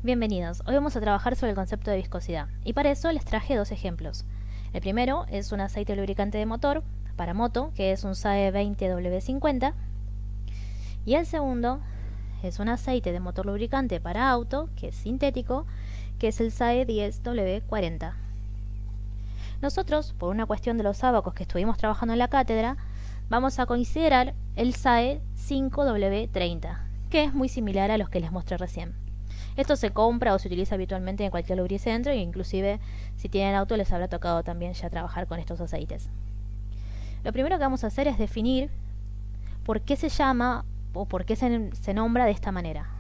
Bienvenidos, hoy vamos a trabajar sobre el concepto de viscosidad y para eso les traje dos ejemplos. El primero es un aceite lubricante de motor para moto, que es un SAE 20W50, y el segundo es un aceite de motor lubricante para auto, que es sintético, que es el SAE 10W40. Nosotros, por una cuestión de los ábacos que estuvimos trabajando en la cátedra, vamos a considerar el SAE 5W30, que es muy similar a los que les mostré recién. Esto se compra o se utiliza habitualmente en cualquier lubricentro e inclusive si tienen auto les habrá tocado también ya trabajar con estos aceites. Lo primero que vamos a hacer es definir por qué se llama o por qué se nombra de esta manera.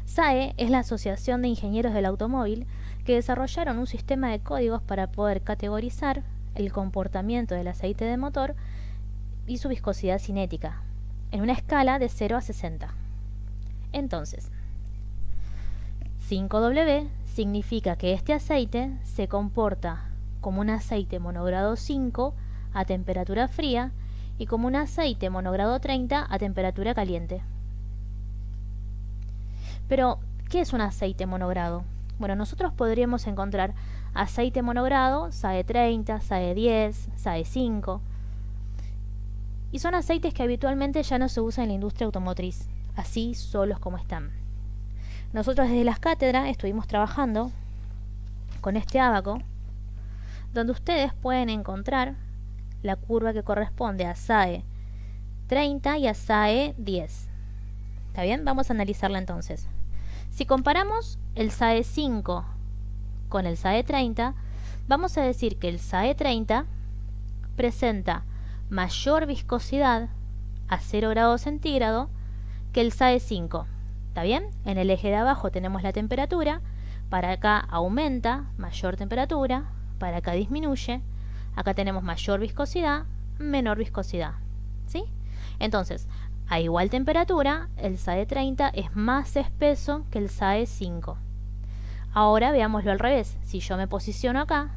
SAE es la Asociación de Ingenieros del Automóvil que desarrollaron un sistema de códigos para poder categorizar el comportamiento del aceite de motor y su viscosidad cinética en una escala de 0 a 60. Entonces, 5W significa que este aceite se comporta como un aceite monogrado 5 a temperatura fría y como un aceite monogrado 30 a temperatura caliente. Pero, ¿qué es un aceite monogrado? Bueno, nosotros podríamos encontrar aceite monogrado, SAE 30, SAE 10, SAE 5, y son aceites que habitualmente ya no se usan en la industria automotriz, así solos como están. Nosotros desde las cátedras estuvimos trabajando con este ábaco, donde ustedes pueden encontrar la curva que corresponde a SAE 30 y a SAE 10. ¿Está bien? Vamos a analizarla entonces. Si comparamos el SAE 5 con el SAE 30, vamos a decir que el SAE 30 presenta mayor viscosidad a 0 grados centígrados que el SAE 5. ¿Está bien? En el eje de abajo tenemos la temperatura, para acá aumenta, mayor temperatura, para acá disminuye, acá tenemos mayor viscosidad, menor viscosidad, ¿sí? Entonces, a igual temperatura, el SAE 30 es más espeso que el SAE 5. Ahora veámoslo al revés. Si yo me posiciono acá,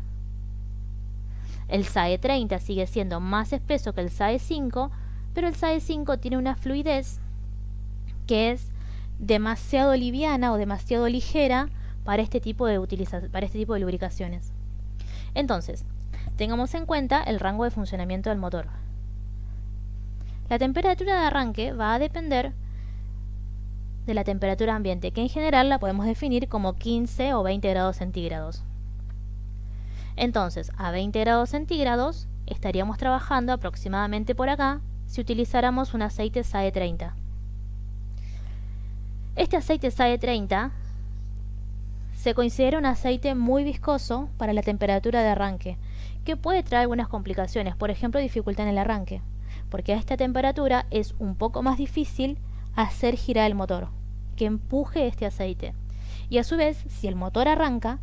el SAE 30 sigue siendo más espeso que el SAE 5, pero el SAE 5 tiene una fluidez que es demasiado liviana o demasiado ligera para este tipo de lubricaciones. Entonces, tengamos en cuenta el rango de funcionamiento del motor. La temperatura de arranque va a depender de la temperatura ambiente, que en general la podemos definir como 15 o 20 grados centígrados. Entonces, a 20 grados centígrados estaríamos trabajando aproximadamente por acá si utilizáramos un aceite SAE 30. Este aceite SAE 30 se considera un aceite muy viscoso para la temperatura de arranque, que puede traer algunas complicaciones, por ejemplo dificultad en el arranque, porque a esta temperatura es un poco más difícil hacer girar el motor, que empuje este aceite. Y a su vez, si el motor arranca,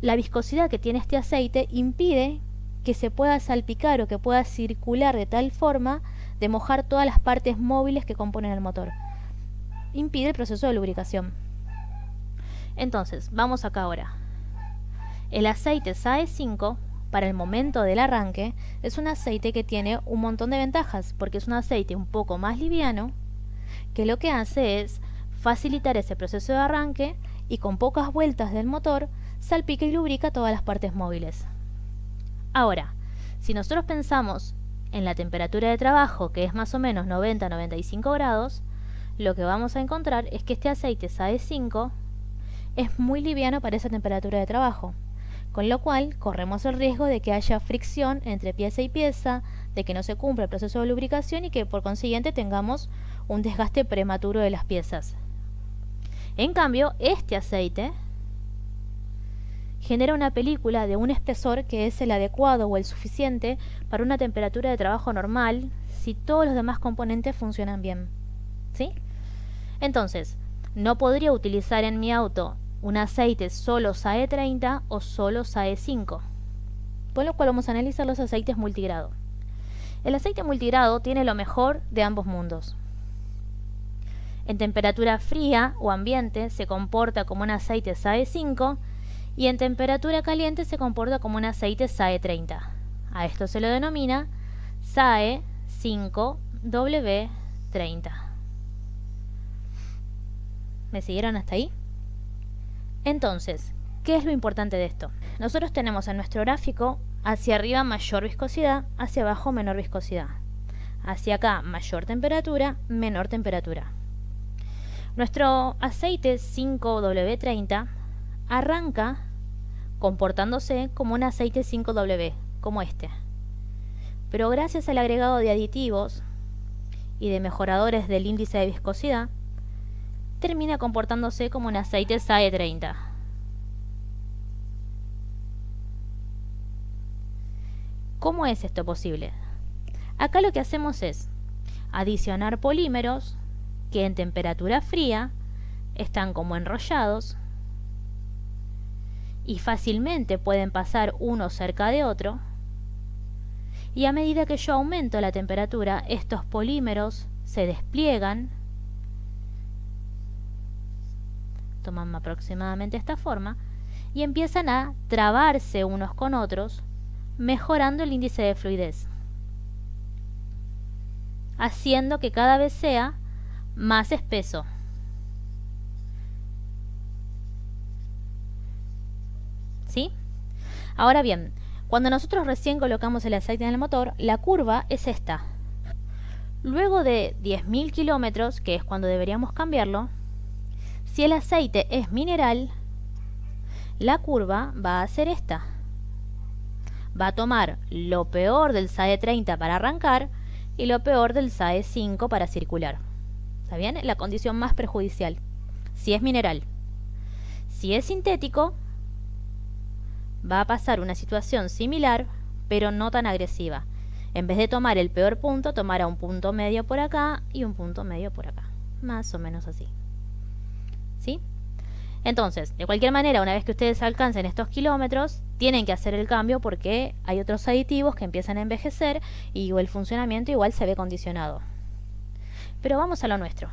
la viscosidad que tiene este aceite impide que se pueda salpicar o que pueda circular de tal forma de mojar todas las partes móviles que componen el motor. Impide el proceso de lubricación. Entonces, vamos acá ahora. El aceite SAE 5, para el momento del arranque, es un aceite que tiene un montón de ventajas, porque es un aceite un poco más liviano, que lo que hace es facilitar ese proceso de arranque y con pocas vueltas del motor, salpica y lubrica todas las partes móviles. Ahora, si nosotros pensamos en la temperatura de trabajo, que es más o menos 90-95 grados, lo que vamos a encontrar es que este aceite SAE 5 es muy liviano para esa temperatura de trabajo, con lo cual corremos el riesgo de que haya fricción entre pieza y pieza, de que no se cumpla el proceso de lubricación y que por consiguiente tengamos un desgaste prematuro de las piezas. En cambio, este aceite genera una película de un espesor que es el adecuado o el suficiente para una temperatura de trabajo normal si todos los demás componentes funcionan bien, ¿sí? Entonces, no podría utilizar en mi auto un aceite solo SAE 30 o solo SAE 5, por lo cual vamos a analizar los aceites multigrado. El aceite multigrado tiene lo mejor de ambos mundos. En temperatura fría o ambiente se comporta como un aceite SAE 5 y en temperatura caliente se comporta como un aceite SAE 30. A esto se lo denomina SAE 5W30. ¿Me siguieron hasta ahí? Entonces, ¿qué es lo importante de esto? Nosotros tenemos en nuestro gráfico hacia arriba mayor viscosidad, hacia abajo menor viscosidad. Hacia acá mayor temperatura, menor temperatura. Nuestro aceite 5W30 arranca comportándose como un aceite 5W, como este. Pero gracias al agregado de aditivos y de mejoradores del índice de viscosidad, termina comportándose como un aceite SAE30. ¿Cómo es esto posible? Acá lo que hacemos es adicionar polímeros que en temperatura fría están como enrollados y fácilmente pueden pasar uno cerca de otro, y a medida que yo aumento la temperatura, estos polímeros se despliegan, toman aproximadamente esta forma, y empiezan a trabarse unos con otros, mejorando el índice de fluidez, haciendo que cada vez sea más espeso. ¿Sí? Ahora bien, cuando nosotros recién colocamos el aceite en el motor, la curva es esta. Luego de 10.000 kilómetros, que es cuando deberíamos cambiarlo, si el aceite es mineral, la curva va a ser esta. Va a tomar lo peor del SAE30 para arrancar y lo peor del SAE5 para circular. ¿Está bien? La condición más perjudicial, si es mineral. Si es sintético, va a pasar una situación similar, pero no tan agresiva. En vez de tomar el peor punto, tomará un punto medio por acá y un punto medio por acá. Más o menos así. ¿Sí? Entonces, de cualquier manera, una vez que ustedes alcancen estos kilómetros, tienen que hacer el cambio porque hay otros aditivos que empiezan a envejecer y el funcionamiento igual se ve condicionado. Pero vamos a lo nuestro.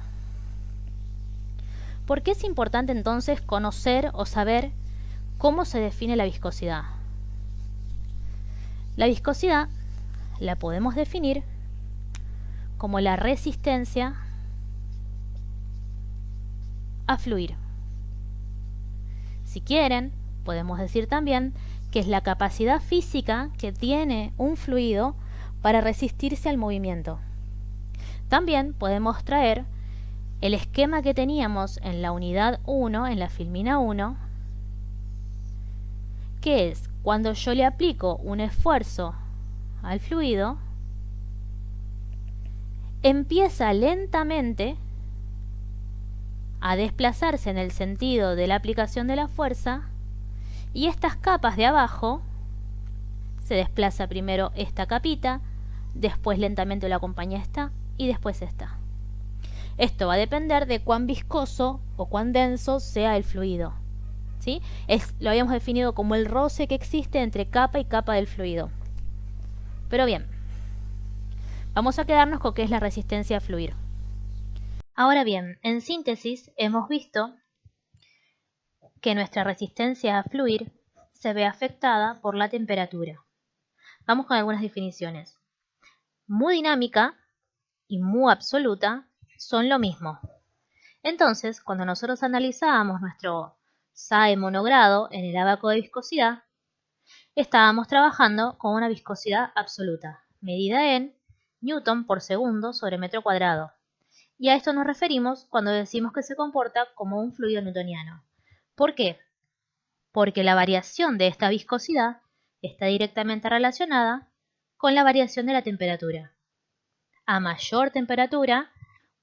¿Por qué es importante entonces conocer o saber cómo se define la viscosidad? La viscosidad la podemos definir como la resistencia a fluir. Si quieren, podemos decir también que es la capacidad física que tiene un fluido para resistirse al movimiento. También podemos traer el esquema que teníamos en la unidad 1, en la filmina 1, que es cuando yo le aplico un esfuerzo al fluido, empieza lentamente a desplazarse en el sentido de la aplicación de la fuerza, y estas capas de abajo se desplaza primero esta capita, después lentamente lo acompaña esta y después esta. Esto va a depender de cuán viscoso o cuán denso sea el fluido. ¿Sí? Lo habíamos definido como el roce que existe entre capa y capa del fluido. Pero bien, vamos a quedarnos con qué es la resistencia a fluir. Ahora bien, en síntesis hemos visto que nuestra resistencia a fluir se ve afectada por la temperatura. Vamos con algunas definiciones. Mu dinámica y mu absoluta son lo mismo. Entonces, cuando nosotros analizábamos nuestro SAE monogrado en el ábaco de viscosidad, estábamos trabajando con una viscosidad absoluta, medida en newton por segundo sobre metro cuadrado. Y a esto nos referimos cuando decimos que se comporta como un fluido newtoniano. ¿Por qué? Porque la variación de esta viscosidad está directamente relacionada con la variación de la temperatura. A mayor temperatura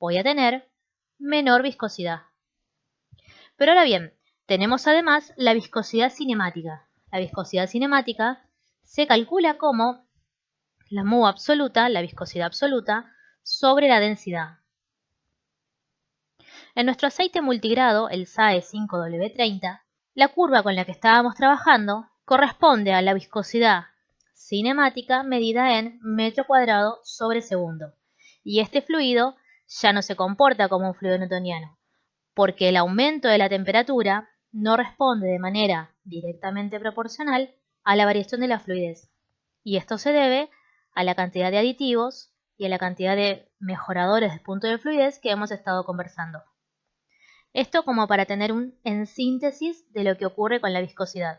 voy a tener menor viscosidad. Pero ahora bien, tenemos además la viscosidad cinemática. La viscosidad cinemática se calcula como la mu absoluta, la viscosidad absoluta, sobre la densidad. En nuestro aceite multigrado, el SAE 5W30, la curva con la que estábamos trabajando corresponde a la viscosidad cinemática medida en metro cuadrado sobre segundo. Y este fluido ya no se comporta como un fluido newtoniano, porque el aumento de la temperatura no responde de manera directamente proporcional a la variación de la fluidez. Y esto se debe a la cantidad de aditivos y a la cantidad de mejoradores de punto de fluidez que hemos estado conversando. Esto como para tener en síntesis de lo que ocurre con la viscosidad.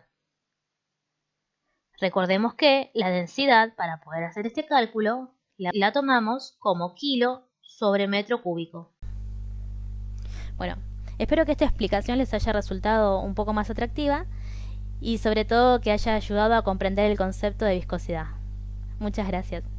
Recordemos que la densidad, para poder hacer este cálculo, la tomamos como kilo sobre metro cúbico. Bueno, espero que esta explicación les haya resultado un poco más atractiva y sobre todo que haya ayudado a comprender el concepto de viscosidad. Muchas gracias.